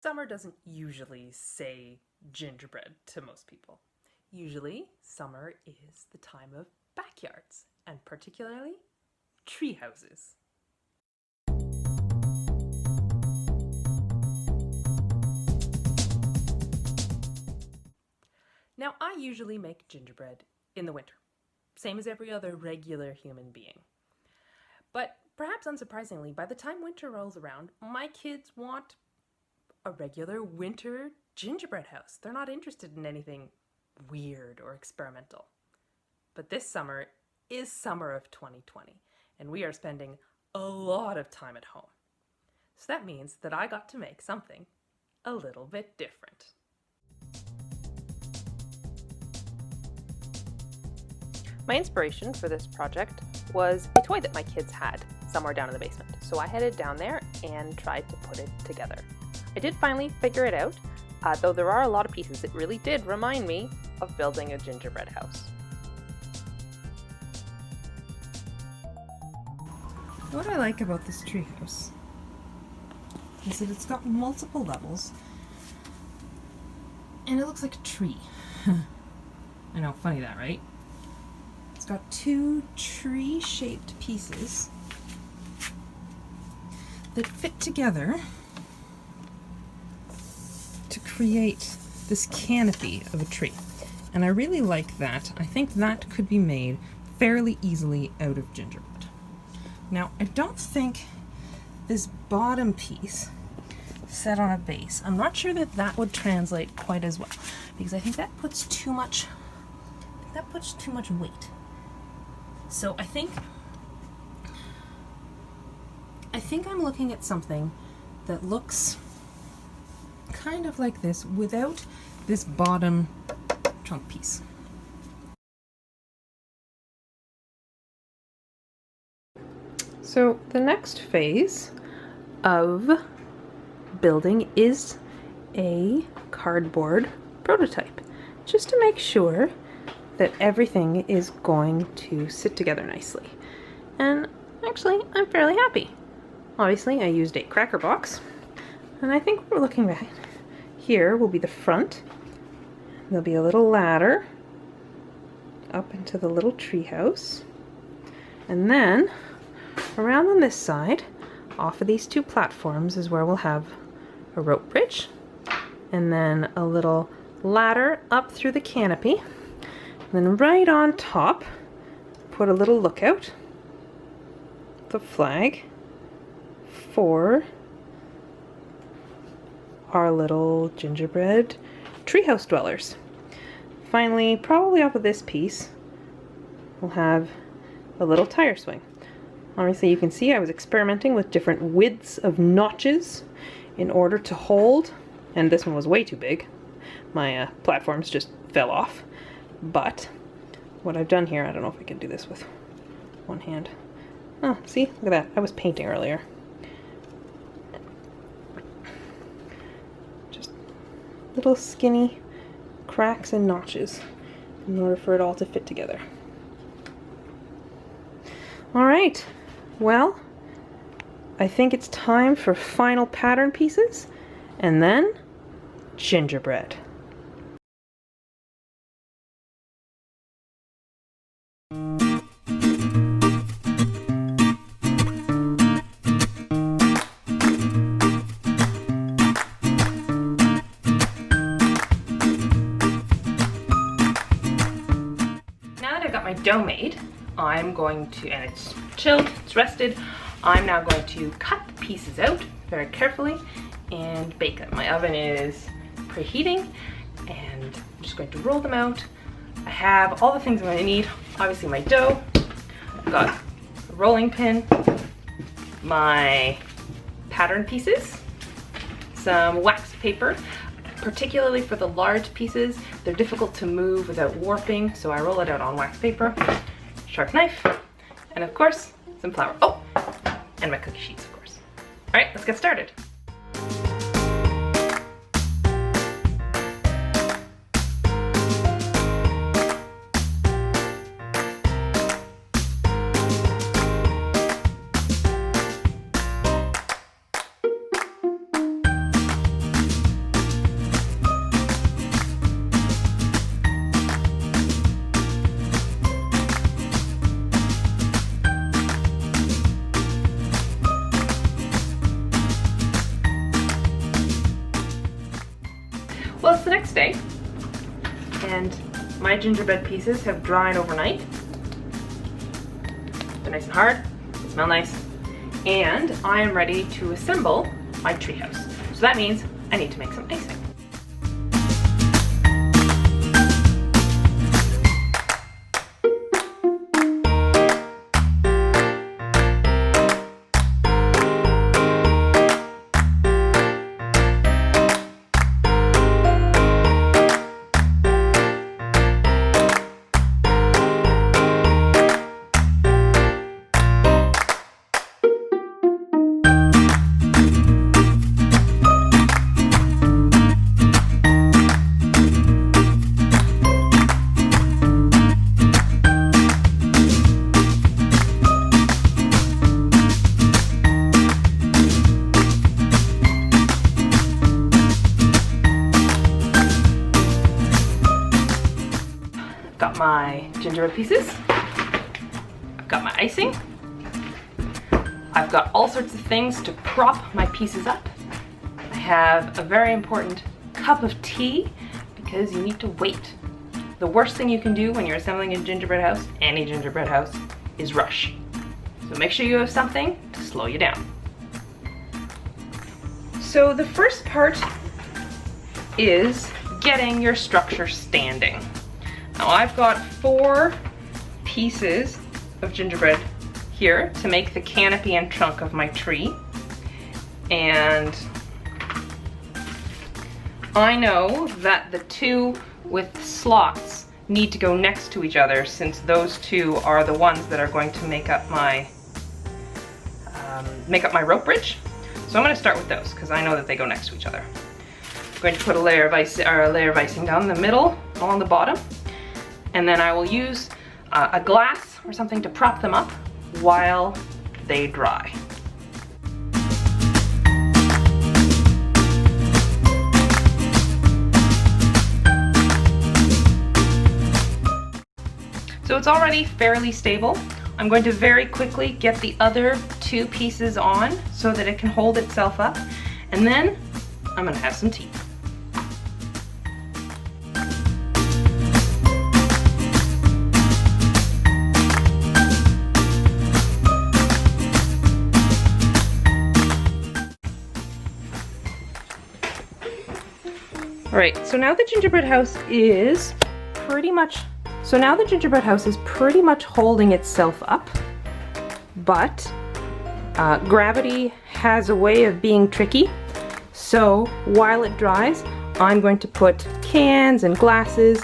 Summer doesn't usually say gingerbread to most people. Usually, summer is the time of backyards, and particularly tree houses. Now, I usually make gingerbread in the winter, same as every other regular human being. But perhaps unsurprisingly, by the time winter rolls around, my kids want a regular winter gingerbread house. They're not interested in anything weird or experimental. But this summer is summer of 2020, and we are spending a lot of time at home. So that means that I got to make something a little bit different. My inspiration for this project was a toy that my kids had somewhere down in the basement. So I headed down there and tried to put it together. I did finally figure it out, though there are a lot of pieces. It really did remind me of building a gingerbread house. What I like about this treehouse is that it's got multiple levels and it looks like a tree. I know, funny that, right? It's got two tree-shaped pieces that fit together to create this canopy of a tree. And I really like that. I think that could be made fairly easily out of gingerbread. Now, I don't think this bottom piece set on a base, I'm not sure that that would translate quite as well, because I think that puts too much weight. So I think I'm looking at something that looks kind of like this without this bottom trunk piece. So the next phase of building is a cardboard prototype, just to make sure that everything is going to sit together nicely. And actually, I'm fairly happy. Obviously, I used a cracker box, and I think what we're looking at here will be the front. There'll be a little ladder up into the little tree house, and then around on this side, off of these two platforms, is where we'll have a rope bridge, and then a little ladder up through the canopy. And then right on top, put a little lookout, the flag for our little gingerbread treehouse dwellers. Finally, probably off of this piece, we'll have a little tire swing. Obviously, you can see I was experimenting with different widths of notches in order to hold, and this one was way too big. My platforms just fell off. But what I've done here, I don't know if I can do this with one hand. Oh, see? Look at that. I was painting earlier. Just little skinny cracks and notches in order for it all to fit together. Alright, well, I think it's time for final pattern pieces, and then gingerbread. My dough made, I'm going to, and it's chilled, it's rested, I'm now going to cut the pieces out very carefully and bake them. My oven is preheating, and I'm just going to roll them out. I have all the things I'm going to need. Obviously my dough, I've got a rolling pin, my pattern pieces, some wax paper. Particularly for the large pieces, they're difficult to move without warping, so I roll it out on wax paper, sharp knife, and of course, some flour. Oh, and my cookie sheets, of course. All right, let's get started. Well, it's the next day, and my gingerbread pieces have dried overnight. They're nice and hard, they smell nice, and I am ready to assemble my treehouse. So that means I need to make some icing. Got my gingerbread pieces, I've got my icing, I've got all sorts of things to prop my pieces up. I have a very important cup of tea because you need to wait. The worst thing you can do when you're assembling a gingerbread house, any gingerbread house, is rush. So make sure you have something to slow you down. So the first part is getting your structure standing. Now I've got 4 pieces of gingerbread here to make the canopy and trunk of my tree. And I know that the 2 with slots need to go next to each other, since those 2 are the ones that are going to make up my rope bridge. So I'm going to start with those because I know that they go next to each other. I'm going to put a layer of icing down the middle, along the bottom. And then I will use a glass or something to prop them up while they dry. So it's already fairly stable. I'm going to very quickly get the other 2 pieces on so that it can hold itself up. And then I'm gonna have some tea. Alright, so now the gingerbread house is pretty much holding itself up, but gravity has a way of being tricky. So while it dries, I'm going to put cans and glasses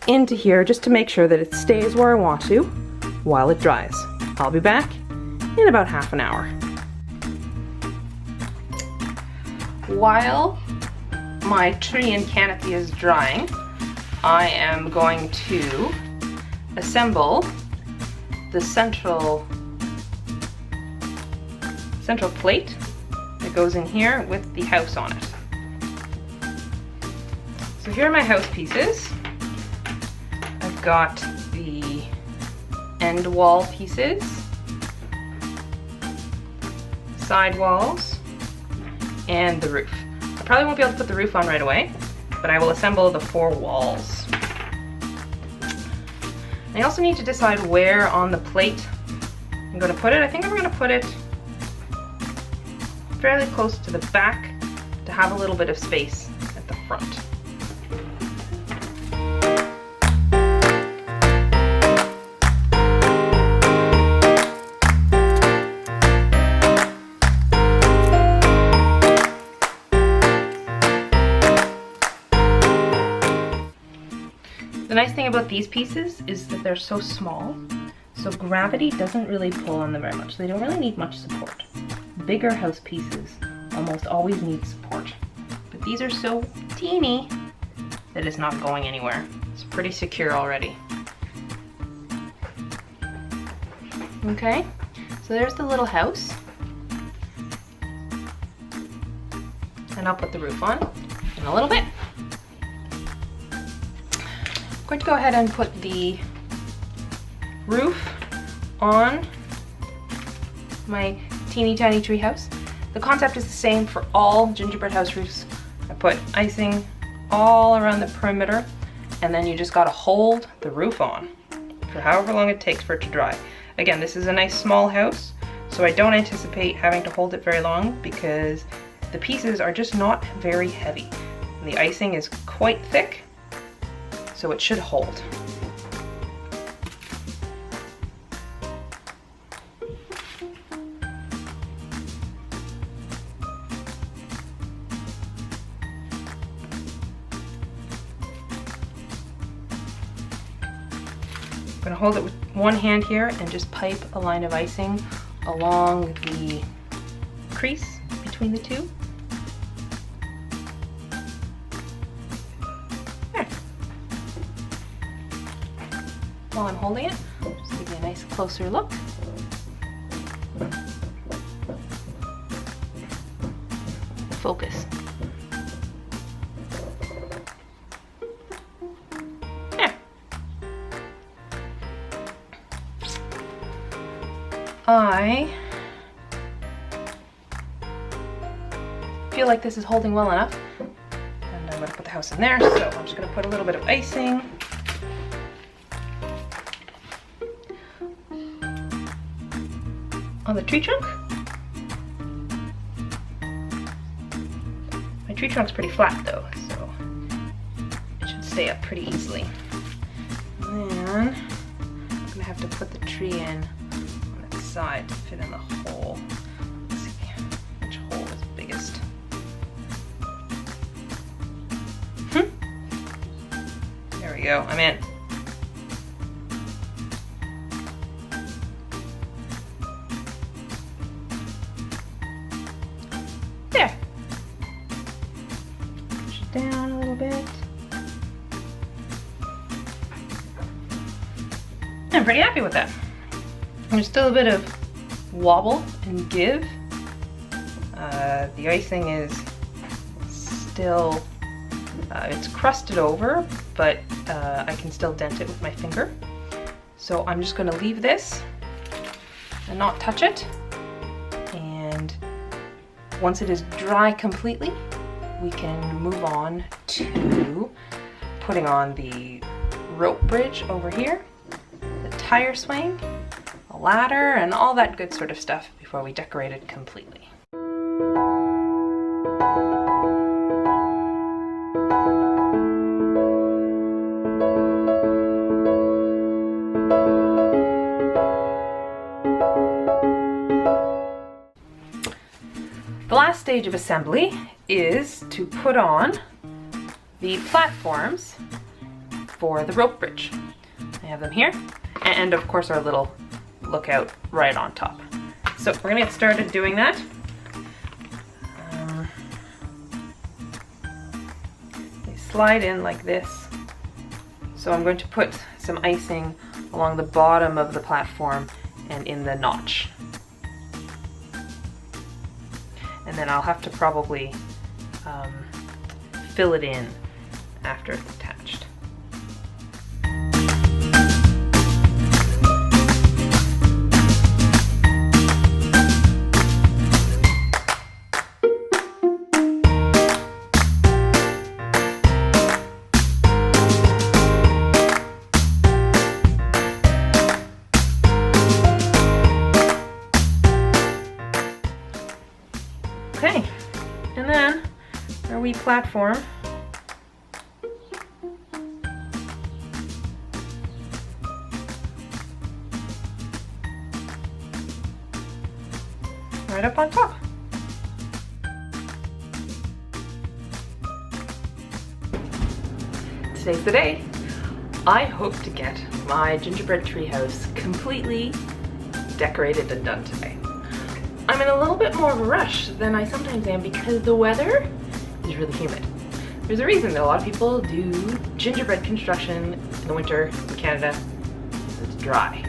into here just to make sure that it stays where I want to while it dries. I'll be back in about half an hour. While my tree and canopy is drying, I am going to assemble the central plate that goes in here with the house on it. So here are my house pieces. I've got the end wall pieces, side walls, and the roof. I probably won't be able to put the roof on right away, but I will assemble the 4 walls. I also need to decide where on the plate I'm going to put it. I think I'm going to put it fairly close to the back to have a little bit of space at the front. The nice thing about these pieces is that they're so small, so gravity doesn't really pull on them very much. They don't really need much support. Bigger house pieces almost always need support, but these are so teeny that it's not going anywhere. It's pretty secure already. Okay, so there's the little house, and I'll put the roof on in a little bit. I'm going to go ahead and put the roof on my teeny tiny tree house. The concept is the same for all gingerbread house roofs. I put icing all around the perimeter, and then you just gotta hold the roof on for however long it takes for it to dry. Again, this is a nice small house, so I don't anticipate having to hold it very long because the pieces are just not very heavy. And the icing is quite thick, so it should hold. I'm gonna hold it with one hand here and just pipe a line of icing along the crease between the two. There. While I'm holding it, just give you a nice closer look. Focus. I feel like this is holding well enough, and I'm going to put the house in there, so I'm just going to put a little bit of icing on the tree trunk. My tree trunk's pretty flat though, so it should stay up pretty easily. And then I'm going to have to put the tree in side to fit in the hole. Let's see which hole is biggest. There we go, I'm in. There. Push it down a little bit. I'm pretty happy with that. There's still a bit of wobble and give. The icing is still, it's crusted over, but I can still dent it with my finger. So I'm just gonna leave this and not touch it. And once it is dry completely, we can move on to putting on the rope bridge over here, the tire swing, ladder, and all that good sort of stuff before we decorate it completely. The last stage of assembly is to put on the platforms for the rope bridge. I have them here, and of course our little lookout right on top. So we're gonna get started doing that. They slide in like this. So I'm going to put some icing along the bottom of the platform and in the notch. And then I'll have to probably fill it in after it's attached. Okay, and then our wee platform right up on top. Today's the day. I hope to get my gingerbread treehouse completely decorated and done today. I'm in a little bit more of a rush than I sometimes am because the weather is really humid. There's a reason that a lot of people do gingerbread construction in the winter in Canada. It's dry.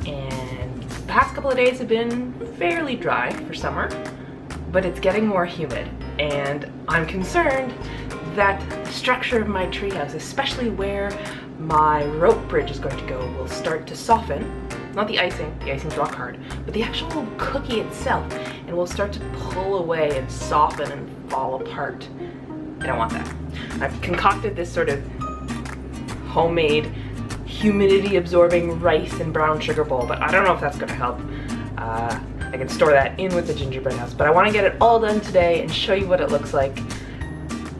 And the past couple of days have been fairly dry for summer, but it's getting more humid. And I'm concerned that the structure of my treehouse, especially where my rope bridge is going to go, will start to soften. Not the icing's rock hard, but the actual cookie itself, and will start to pull away and soften and fall apart. I don't want that. I've concocted this sort of homemade humidity absorbing rice and brown sugar bowl, but I don't know if that's gonna help. I can store that in with the gingerbread house, but I wanna get it all done today and show you what it looks like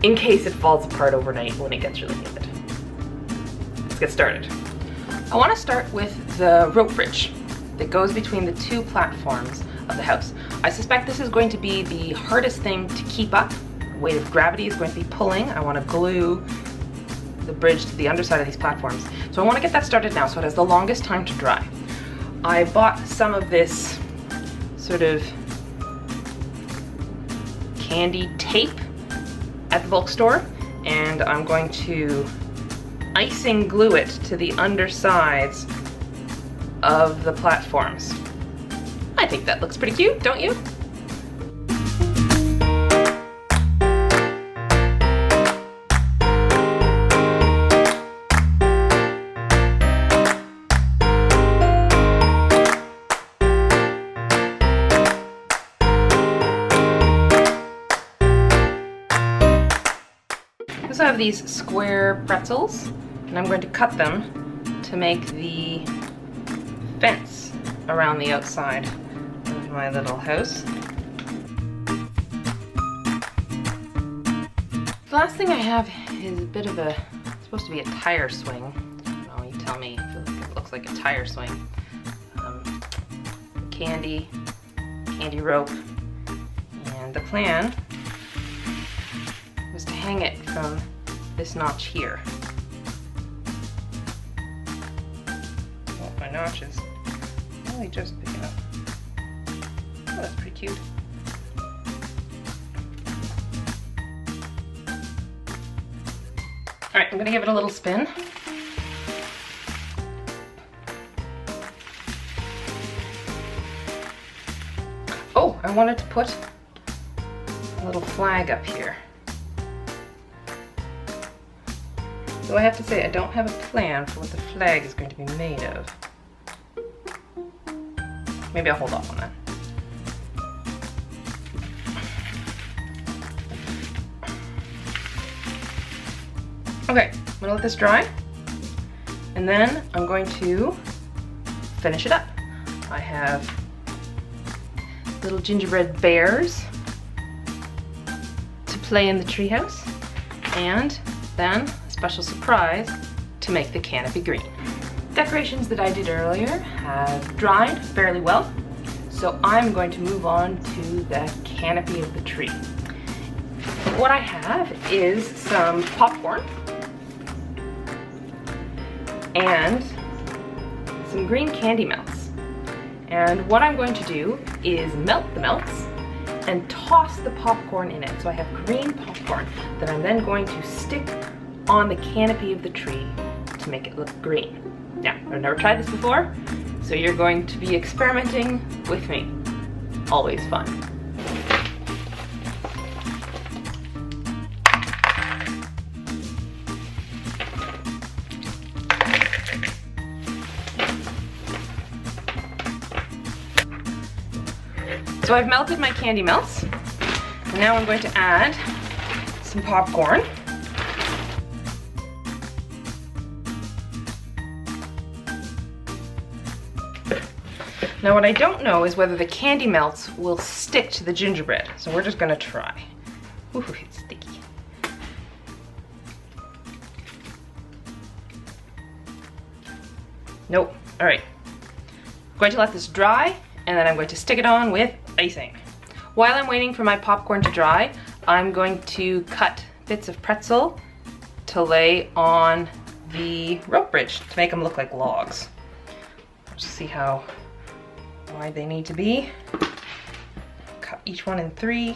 in case it falls apart overnight when it gets really humid. Let's get started. I wanna start with the rope bridge that goes between the two platforms of the house. I suspect this is going to be the hardest thing to keep up. The weight of gravity is going to be pulling. I wanna glue the bridge to the underside of these platforms. So I wanna get that started now so it has the longest time to dry. I bought some of this sort of candy tape at the bulk store, and I'm going to icing glue it to the undersides of the platforms. I think that looks pretty cute, don't you? I also have these square pretzels, and I'm going to cut them to make the fence around the outside of my little house. The last thing I have is a bit of a, it's supposed to be a tire swing. I don't know, you tell me if it looks like a tire swing. Candy rope, and the plan was to hang it from this notch here. Oh, my notch is really just big enough. Oh, that's pretty cute. All right, I'm gonna give it a little spin. Oh, I wanted to put a little flag up here. So I have to say, I don't have a plan for what the flag is going to be made of. Maybe I'll hold off on that. Okay, I'm gonna let this dry, and then I'm going to finish it up. I have little gingerbread bears to play in the treehouse, and then a special surprise to make the canopy green. Decorations that I did earlier have dried fairly well, so I'm going to move on to the canopy of the tree. What I have is some popcorn and some green candy melts. And what I'm going to do is melt the melts and toss the popcorn in it. So I have green popcorn that I'm then going to stick on the canopy of the tree to make it look green. Now, I've never tried this before, so you're going to be experimenting with me. Always fun. So I've melted my candy melts, and now I'm going to add some popcorn. Now what I don't know is whether the candy melts will stick to the gingerbread, so we're just gonna try. Ooh, it's sticky. Nope, all right. I'm going to let this dry, and then I'm going to stick it on with icing. While I'm waiting for my popcorn to dry, I'm going to cut bits of pretzel to lay on the rope bridge to make them look like logs. Let's see how wide they need to be. Cut each one in 3.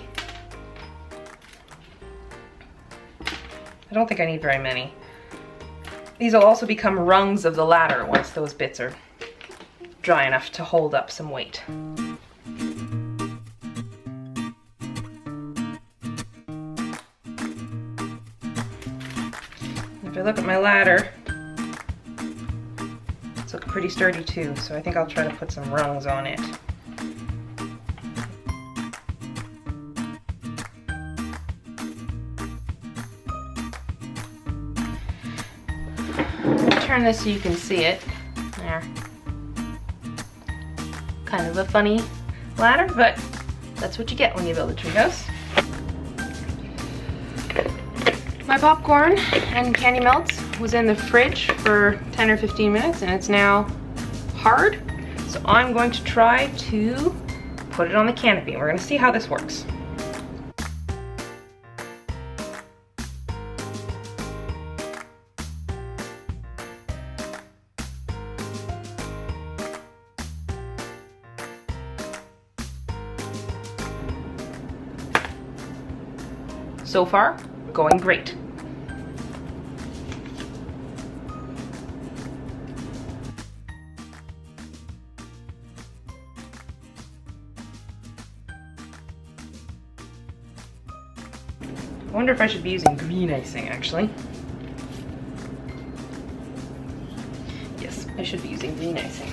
I don't think I need very many. These will also become rungs of the ladder once those bits are dry enough to hold up some weight. If I look at my ladder, it's looking pretty sturdy too, so I think I'll try to put some rungs on it. turn this so you can see it. There. Kind of a funny ladder, but that's what you get when you build a treehouse. My popcorn and candy melts was in the fridge for 10 or 15 minutes and it's now hard. So I'm going to try to put it on the canopy. We're going to see how this works. So far, going great. I wonder if I should be using green icing, actually. Yes, I should be using green icing.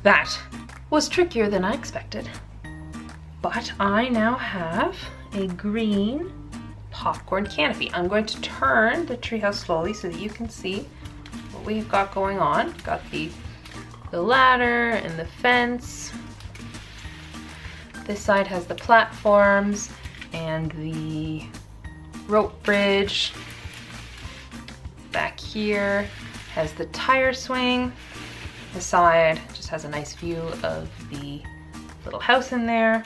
That was trickier than I expected, but I now have a green popcorn canopy. I'm going to turn the treehouse slowly so that you can see what we've got going on. Got the ladder and the fence. This side has the platforms and the rope bridge. Back here has the tire swing. The side just has a nice view of the little house in there.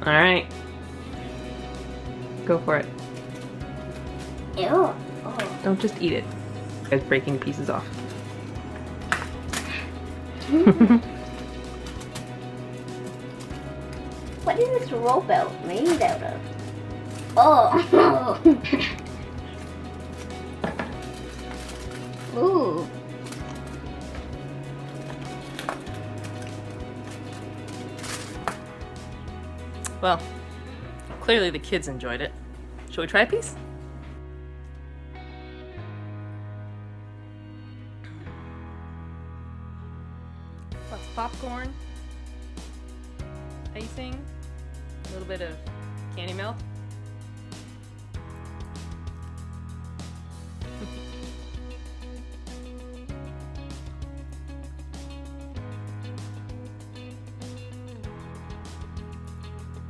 All right, go for it. Ew. Oh. Don't just eat it. It's breaking pieces off. What is this rope out made out of? Oh. Ooh. Well, clearly the kids enjoyed it. Shall we try a piece? Lots of popcorn, icing, a little bit of candy melt.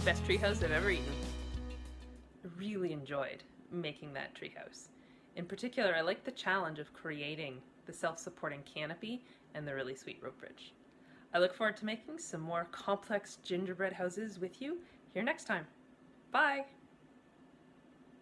Best treehouse I've ever eaten. I really enjoyed making that treehouse. In particular, I like the challenge of creating the self-supporting canopy and the really sweet rope bridge. I look forward to making some more complex gingerbread houses with you here next time. Bye!